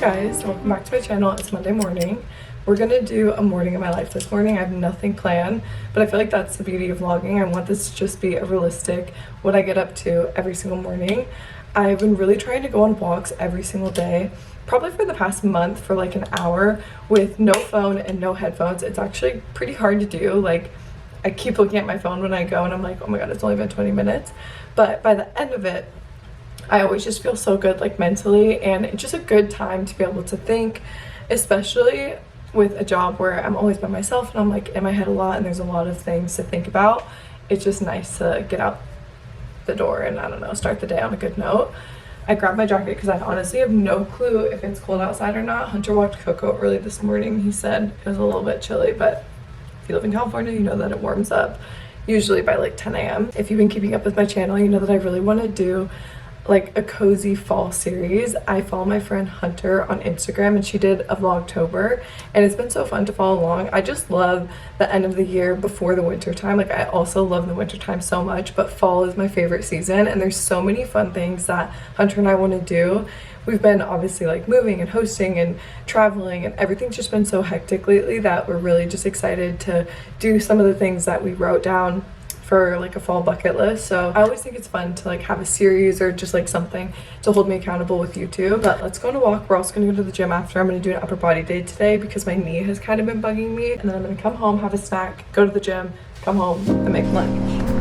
Guys, welcome back to my channel. It's Monday morning. We're gonna do a morning in my life this morning. I have nothing planned, but I feel like that's the beauty of vlogging. I want this to just be a realistic what I get up to every single morning. I've been really trying to go on walks every single day, probably for the past month, for like an hour with no phone and no headphones. It's actually pretty hard to do. Like, I keep looking at my phone when I go and I'm like, oh my god, it's only been 20 minutes. But by the end of it, I always just feel so good, like mentally, and it's just a good time to be able to think, especially with a job where I'm always by myself and I'm like in my head a lot and there's a lot of things to think about. It's just nice to get out the door and, I don't know, start the day on a good note. I grabbed my jacket because I honestly have no clue if it's cold outside or not. Hunter walked Coco early this morning. He said it was a little bit chilly, but if you live in California, you know that it warms up usually by like 10 a.m. If you've been keeping up with my channel, you know that I really want to do like a cozy fall series. I follow my friend Hunter on Instagram and she did a vlogtober and it's been so fun to follow along. I just love the end of the year before the winter time. Like, I also love the winter time so much, but fall is my favorite season and there's so many fun things that Hunter and I want to do. We've been obviously like moving and hosting and traveling and everything's just been so hectic lately that we're really just excited to do some of the things that we wrote down for like a fall bucket list. So I always think it's fun to like have a series or just like something to hold me accountable with YouTube. But let's go on a walk. We're also gonna go to the gym after. I'm gonna do an upper body day today because my knee has kind of been bugging me, and then I'm gonna come home, have a snack, go to the gym, come home and make lunch.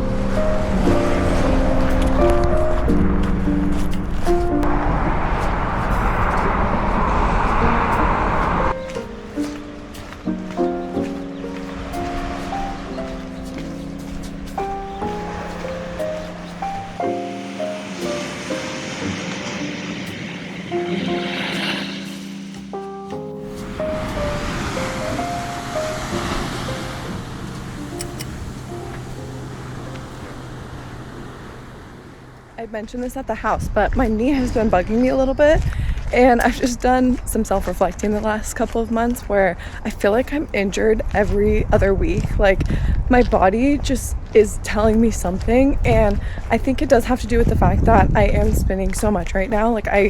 I mentioned this at the house, but my knee has been bugging me a little bit, and I've just done some self-reflecting the last couple of months where I feel like I'm injured every other week. Like, my body just is telling me something, and I think it does have to do with the fact that I am spinning so much right now. Like, I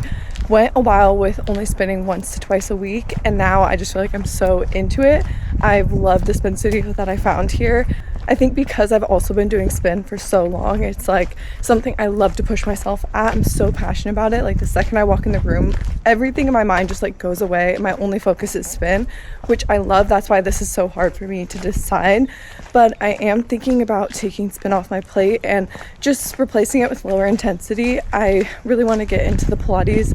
went a while with only spinning once to twice a week, and now I just feel like I'm so into it. I've loved the spin studio that I found here. I think because I've also been doing spin for so long, it's like something I love to push myself at. I'm so passionate about it. Like, the second I walk in the room, everything in my mind just like goes away. My only focus is spin, which I love. That's why this is so hard for me to decide. But I am thinking about taking spin off my plate and just replacing it with lower intensity. I really want to get into the Pilates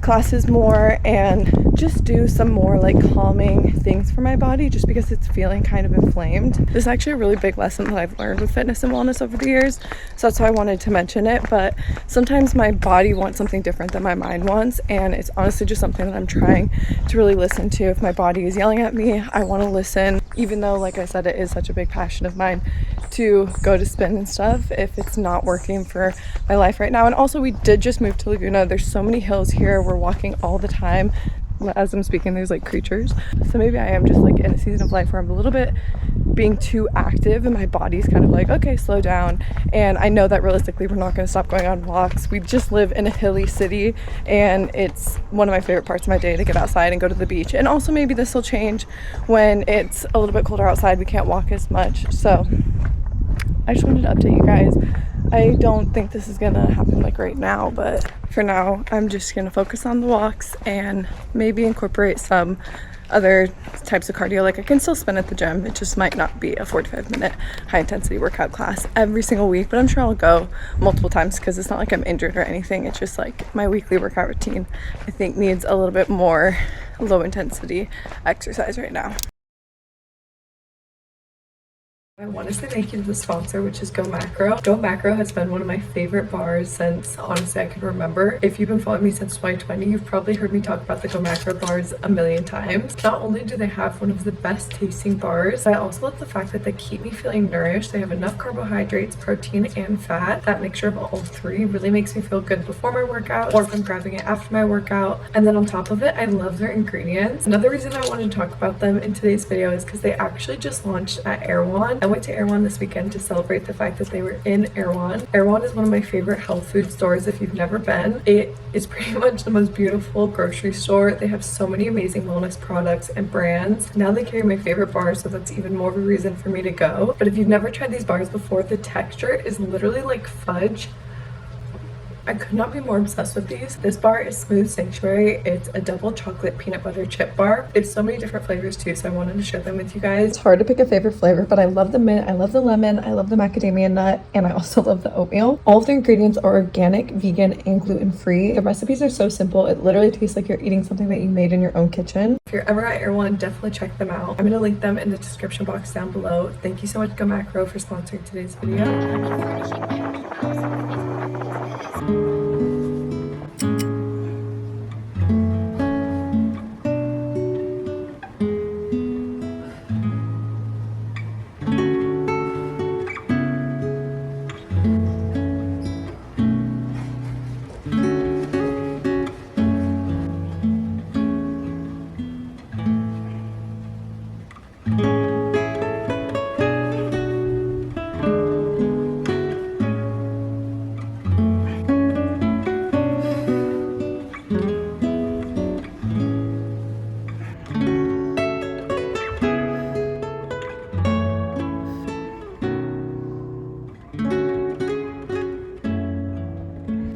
classes more and just do some more like calming things for my body, just because it's feeling kind of inflamed. This is actually a really big lesson that I've learned with fitness and wellness over the years, so that's why I wanted to mention it. But sometimes my body wants something different than my mind wants, and it's honestly just something that I'm trying to really listen to. If my body is yelling at me, I want to listen, even though, like I said, it is such a big passion of mine to go to spin and stuff if it's not working for my life right now. And also, we did just move to Laguna. There's so many hills here. We're walking all the time. As I'm speaking, there's like creatures, so maybe I am just like in a season of life where I'm a little bit being too active and my body's kind of like, okay, slow down. And I know that realistically we're not going to stop going on walks. We just live in a hilly city and it's one of my favorite parts of my day to get outside and go to the beach. And also, maybe this will change when it's a little bit colder outside. We can't walk as much, so I just wanted to update you guys. I don't think this is gonna happen like right now, but for now I'm just gonna focus on the walks and maybe incorporate some other types of cardio. Like, I can still spin at the gym, it just might not be a 45-minute high intensity workout class every single week, but I'm sure I'll go multiple times because it's not like I'm injured or anything. It's just like my weekly workout routine, I think, needs a little bit more low intensity exercise right now. I want to say thank you to the sponsor, which is Go Macro. Go Macro has been one of my favorite bars since, honestly, I can remember. If you've been following me since 2020, you've probably heard me talk about the Go Macro bars a million times. Not only do they have one of the best tasting bars, but I also love the fact that they keep me feeling nourished. They have enough carbohydrates, protein, and fat. That mixture of all three really makes me feel good before my workout, or if I'm grabbing it after my workout. And then on top of it, I love their ingredients. Another reason I wanted to talk about them in today's video is because they actually just launched at Erewhon. went to Erewhon this weekend to celebrate the fact that they were in Erewhon. Erewhon is one of my favorite health food stores if you've never been. It is pretty much the most beautiful grocery store. They have so many amazing wellness products and brands. Now they carry my favorite bars, so that's even more of a reason for me to go. But if you've never tried these bars before, the texture is literally like fudge. I could not be more obsessed with these. This bar is Smooth Sanctuary. It's a double chocolate peanut butter chip bar. It's so many different flavors too, so I wanted to share them with you guys. It's hard to pick a favorite flavor, but I love the mint, I love the lemon, I love the macadamia nut, and I also love the oatmeal. All of the ingredients are organic, vegan, and gluten-free. The recipes are so simple. It literally tastes like you're eating something that you made in your own kitchen. If you're ever at Erewhon, definitely check them out. I'm gonna link them in the description box down below. Thank you so much, Go Macro, for sponsoring today's video.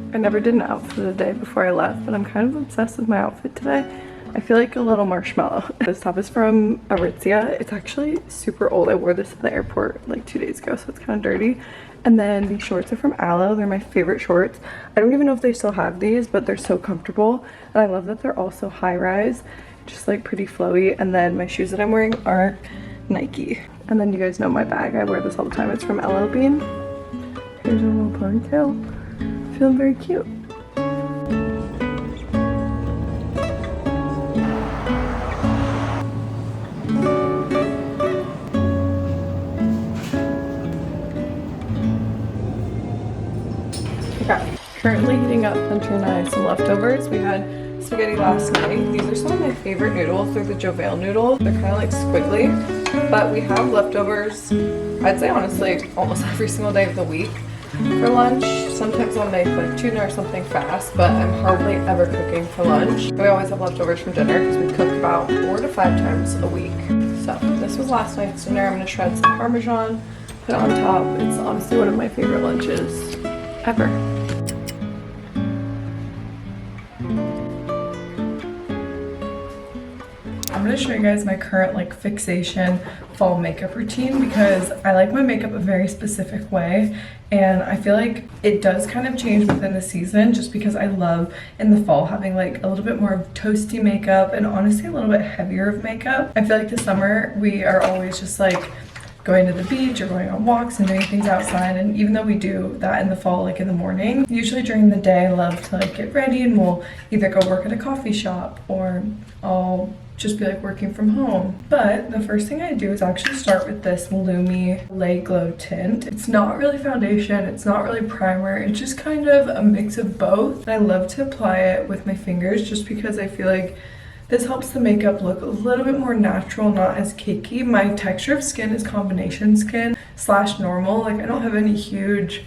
I never did an outfit a day before I left, but I'm kind of obsessed with my outfit today. I feel like a little marshmallow. This top is from Aritzia. It's actually super old. I wore this at the airport like 2 days ago, so it's kind of dirty. And then these shorts are from Aloe. They're my favorite shorts. I don't even know if they still have these, but they're so comfortable. And I love that they're also high-rise, just like pretty flowy. And then my shoes that I'm wearing are Nike. And then you guys know my bag. I wear this all the time. It's from LL Bean. Here's a little ponytail. Feeling very cute. Okay, currently heating up Hunter and I some leftovers. We had spaghetti last night. These are some of my favorite noodles. They're the Jovel noodles. They're kind of like squiggly, but we have leftovers, I'd say honestly, almost every single day of the week for lunch. Sometimes I'll make like tuna or something fast, but I'm hardly ever cooking for lunch. We always have leftovers from dinner because we cook about 4 to 5 times a week. So this was last night's dinner. I'm gonna shred some Parmesan, put it on top. It's honestly one of my favorite lunches ever. I'm gonna show you guys my current like fixation fall makeup routine because I like my makeup a very specific way, and I feel like it does kind of change within the season just because I love in the fall having like a little bit more of toasty makeup and honestly a little bit heavier of makeup. I feel like the summer we are always just like going to the beach or going on walks and doing things outside, and even though we do that in the fall like in the morning, usually during the day I love to like get ready and we'll either go work at a coffee shop or I'll just be like working from home. But the first thing I do is actually start with this Lumi Lay Glow tint. It's not really foundation, it's not really primer, it's just kind of a mix of both. And I love to apply it with my fingers just because I feel like this helps the makeup look a little bit more natural, not as cakey. My texture of skin is combination skin / normal. Like I don't have any huge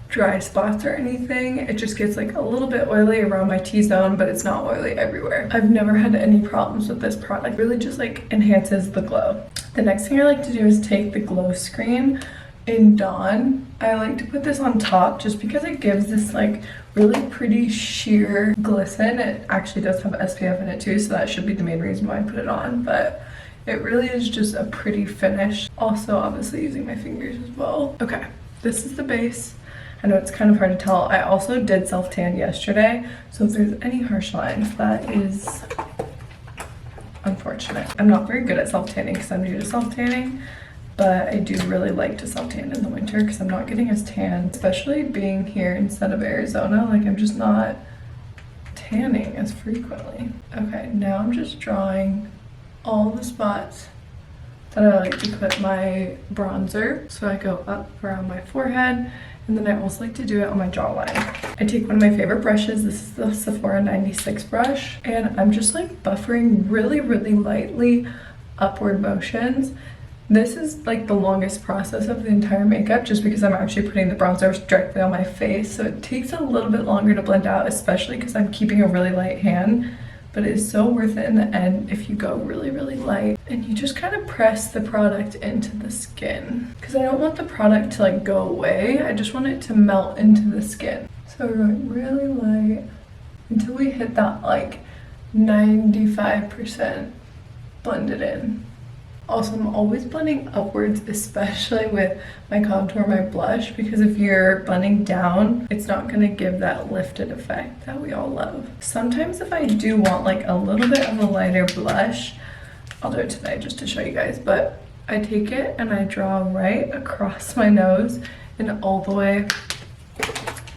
dry spots or anything. It just gets like a little bit oily around my T-zone, but it's not oily everywhere. I've never had any problems with this product. It really just like enhances the glow. The next thing I like to do is take the glow screen in Dawn. I like to put this on top just because it gives this like really pretty sheer glisten. It actually does have SPF in it too, so that should be the main reason why I put it on, but it really is just a pretty finish. Also obviously using my fingers as well. Okay, this is the base. I know it's kind of hard to tell. I also did self-tan yesterday, so if there's any harsh lines, that is unfortunate. I'm not very good at self-tanning because I'm new to self-tanning, but I do really like to self-tan in the winter because I'm not getting as tan, especially being here instead of Arizona. Like I'm just not tanning as frequently. Okay, now I'm just drawing all the spots that I like to put my bronzer. So I go up around my forehead, and then I also like to do it on my jawline. I take one of my favorite brushes. This is the Sephora 96 brush, and I'm just like buffering really, really lightly upward motions. This is like the longest process of the entire makeup just because I'm actually putting the bronzer directly on my face. So it takes a little bit longer to blend out, especially because I'm keeping a really light hand. But it is so worth it in the end if you go really, really light. And you just kind of press the product into the skin. Because I don't want the product to like go away. I just want it to melt into the skin. So we're going really light until we hit that like 95% blended in. Also, I'm always blending upwards, especially with my contour, my blush, because if you're blending down, it's not gonna give that lifted effect that we all love. Sometimes if I do want like a little bit of a lighter blush, I'll do it today just to show you guys, but I take it and I draw right across my nose and all the way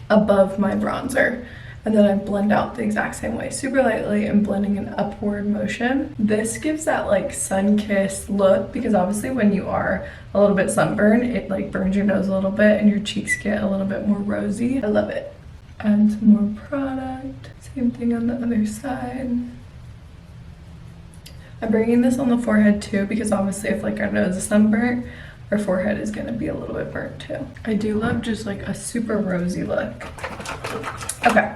above my bronzer. And then I blend out the exact same way, super lightly and blending an upward motion. This gives that like sun-kissed look because obviously when you are a little bit sunburned, it like burns your nose a little bit and your cheeks get a little bit more rosy. I love it. Add some more product. Same thing on the other side. I'm bringing this on the forehead too because obviously if like our nose is sunburnt, our forehead is gonna be a little bit burnt too. I do love just like a super rosy look. Okay,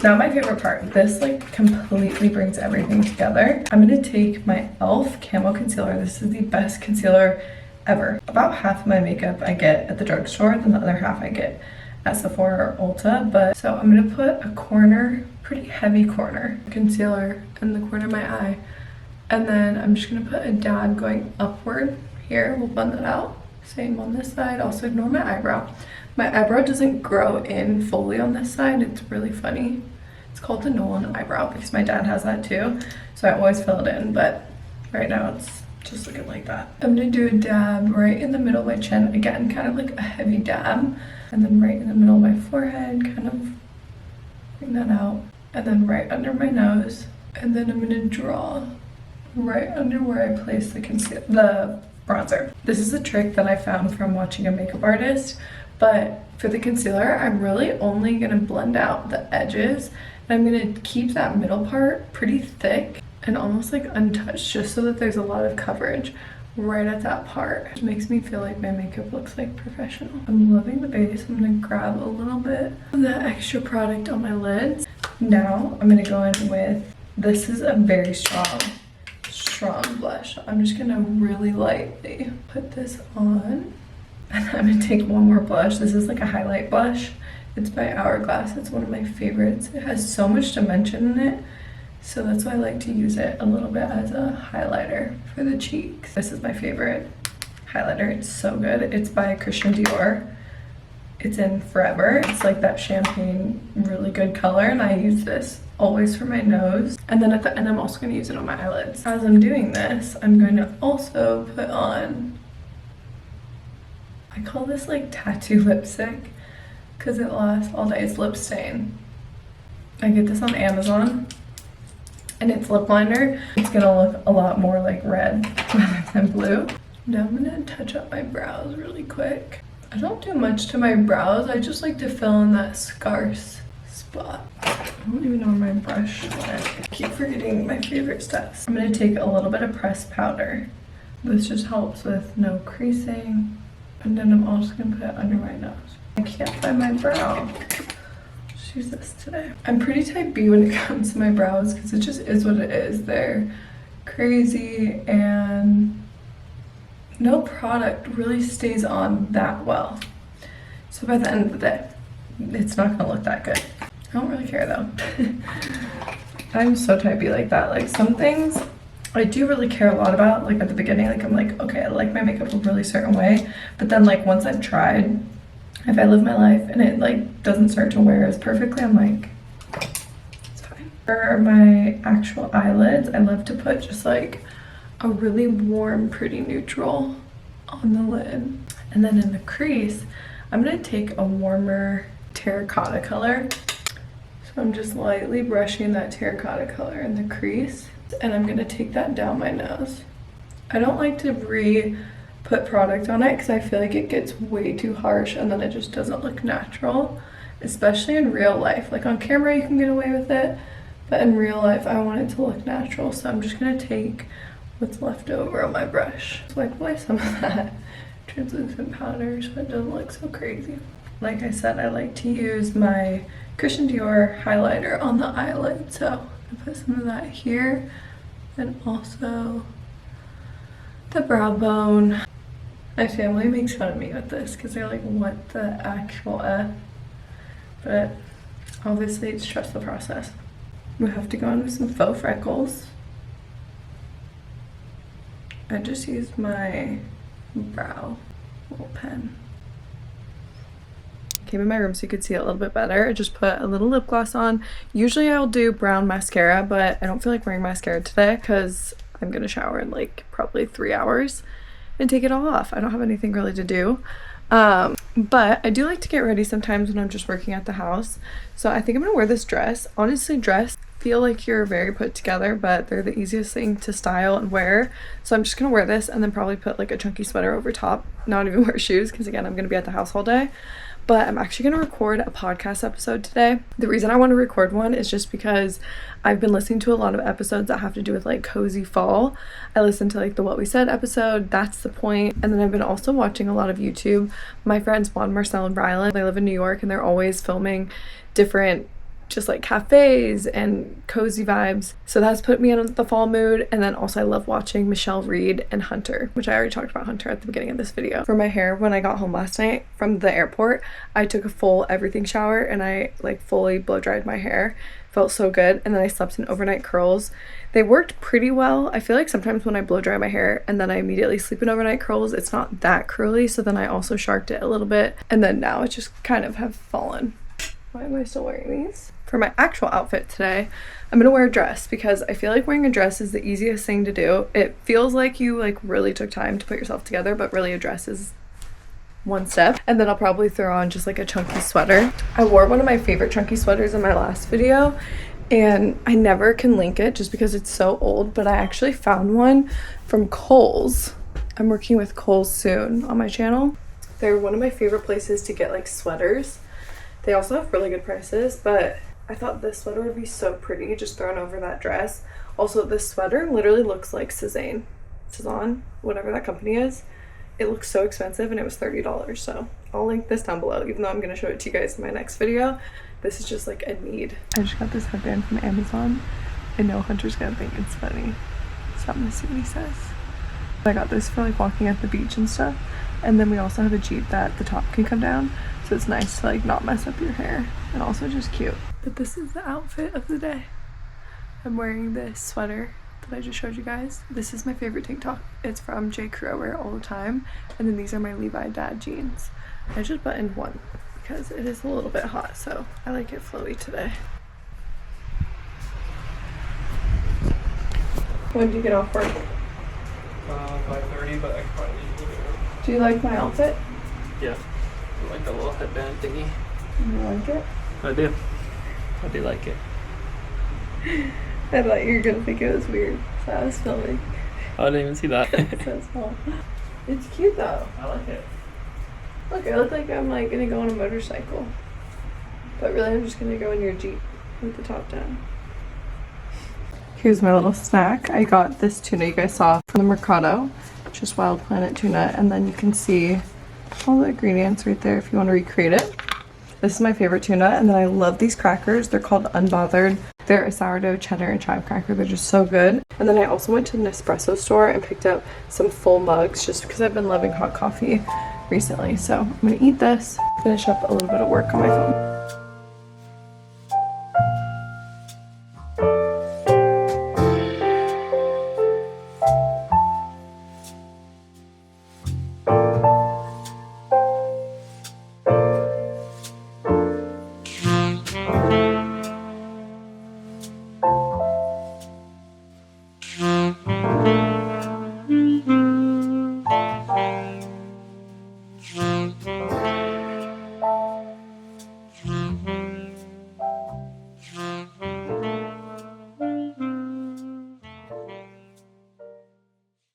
now my favorite part. This like completely brings everything together. I'm gonna take my e.l.f. Camo Concealer. This is the best concealer ever. About half of my makeup I get at the drugstore, then the other half I get at Sephora or Ulta. But so I'm gonna put a corner, pretty heavy corner, concealer in the corner of my eye. And then I'm just gonna put a dab going upward here. We'll blend that out. Same on this side. Also ignore my eyebrow. My eyebrow doesn't grow in fully on this side. It's really funny. It's called the Nolan eyebrow because my dad has that too. So I always fill it in, but right now it's just looking like that. I'm gonna do a dab right in the middle of my chin. Again, kind of like a heavy dab. And then right in the middle of my forehead, kind of bring that out. And then right under my nose. And then I'm gonna draw right under where I place the bronzer. This is a trick that I found from watching a makeup artist, but for the concealer, I'm really only gonna blend out the edges, and I'm gonna keep that middle part pretty thick and almost like untouched, just so that there's a lot of coverage right at that part. It makes me feel like my makeup looks like professional. I'm loving the base. I'm gonna grab a little bit of that extra product on my lids. Now I'm gonna go in with, this is a very strong blush. I'm just gonna really lightly put this on. And I'm gonna take one more blush. This is like a highlight blush. It's by Hourglass. It's one of my favorites. It has so much dimension in it, so that's why I like to use it a little bit as a highlighter for the cheeks. This is my favorite highlighter. It's so good. It's by Christian Dior. It's in Forever. It's like that champagne, really good color, and I use this always for my nose. And then at the end, I'm also going to use it on my eyelids. As I'm doing this, I'm going to also put on, I call this like tattoo lipstick because it lasts all day. It's Lip Stain. I get this on Amazon and it's lip liner. It's going to look a lot more like red rather than blue. Now I'm going to touch up my brows really quick. I don't do much to my brows. I just like to fill in that scarce spot. I don't even know where my brush went. I keep forgetting my favorite steps. I'm going to take a little bit of pressed powder. This just helps with no creasing. And then I'm also going to put it under my nose. I can't find my brow. Just use this today. I'm pretty type B when it comes to my brows because it just is what it is. They're crazy and no product really stays on that well. So by the end of the day, it's not gonna look that good. I don't really care though. I'm so type B like that. Like some things I do really care a lot about. Like at the beginning, like I'm like, okay, I like my makeup a really certain way. But then like once I've tried, if I live my life and it like doesn't start to wear as perfectly, I'm like, it's fine. For my actual eyelids, I love to put just like a really warm, pretty neutral on the lid. And then in the crease, I'm gonna take a warmer terracotta color. So I'm just lightly brushing that terracotta color in the crease. And I'm gonna take that down my nose. I don't like to put product on it because I feel like it gets way too harsh and then it just doesn't look natural, especially in real life. Like on camera you can get away with it, but in real life I want it to look natural. So I'm just gonna take what's left over on my brush. Wipe away some of that translucent powder so it doesn't look so crazy. Like I said, I like to use my Christian Dior highlighter on the eyelid, so I put some of that here and also the brow bone. My family makes fun of me with this because they're like, what the actual F? But obviously it's trust the process. We have to go on with some faux freckles. I just used my brow little pen. Came in my room so you could see it a little bit better. I just put a little lip gloss on. Usually I'll do brown mascara, but I don't feel like wearing mascara today because I'm gonna shower in like probably 3 hours and take it all off. I don't have anything really to do. But I do like to get ready sometimes when I'm just working at the house. So I think I'm gonna wear this dress. Honestly, dress feel like you're very put together, but they're the easiest thing to style and wear. So I'm just gonna wear this and then probably put like a chunky sweater over top. Not even wear shoes because again, I'm gonna be at the house all day. But I'm actually going to record a podcast episode today. The reason I want to record one is just because I've been listening to a lot of episodes that have to do with like cozy fall. I listened to like the What We Said episode, That's the Point. And then I've been also watching a lot of YouTube. My friends Juan, Marcel, and Rylan, they live in New York and they're always filming different just like cafes and cozy vibes. So that's put me in the fall mood. And then also I love watching Michelle Reed and Hunter, which I already talked about Hunter at the beginning of this video. For my hair, when I got home last night from the airport, I took a full everything shower and I like fully blow dried my hair. Felt so good. And then I slept in overnight curls. They worked pretty well. I feel like sometimes when I blow dry my hair and then I immediately sleep in overnight curls, it's not that curly. So then I also sharked it a little bit. And then now it just kind of have fallen. Why am I still wearing these? For my actual outfit today, I'm gonna wear a dress because I feel like wearing a dress is the easiest thing to do. It feels like you like really took time to put yourself together, but really a dress is one step. And then I'll probably throw on just like a chunky sweater. I wore one of my favorite chunky sweaters in my last video and I never can link it just because it's so old, but I actually found one from Kohl's. I'm working with Kohl's soon on my channel. They're one of my favorite places to get like sweaters. They also have really good prices, but I thought this sweater would be so pretty just thrown over that dress. Also, this sweater literally looks like Cezanne, whatever that company is. It looks so expensive and it was $30, so I'll link this down below, even though I'm going to show it to you guys in my next video. This is just like a need. I just got this headband from Amazon. I know Hunter's gonna think it's funny, so I'm gonna see what he says. I got this for like walking at the beach and stuff, and then we also have a Jeep that the top can come down, so it's nice to like not mess up your hair, and also just cute. But this is the outfit of the day. I'm wearing this sweater that I just showed you guys. This is my favorite tank top. It's from J. Crew. I wear it all the time. And then these are my Levi dad jeans. I just buttoned one because it is a little bit hot, so I like it flowy today. When do you get off work? 5:30, but I could probably leave a little bit early. Do you like my outfit? Yeah. I like the little headband thingy. You like it? I do. I do like it. I thought you were gonna think it was weird, so I was filming. I didn't even see that. It's so small. It's cute though. I like it. Look, I look like I'm like gonna go on a motorcycle. But really I'm just gonna go in your Jeep with the top down. Here's my little snack. I got this tuna you guys saw from the Mercado. Just Wild Planet tuna. And then you can see all the ingredients right there if you want to recreate it. This is my favorite tuna. And then I love these crackers. They're called Unbothered. They're a sourdough, cheddar, and chive cracker. They're just so good. And then I also went to the Nespresso store and picked up some full mugs just because I've been loving hot coffee recently. So I'm gonna eat this, finish up a little bit of work on my phone.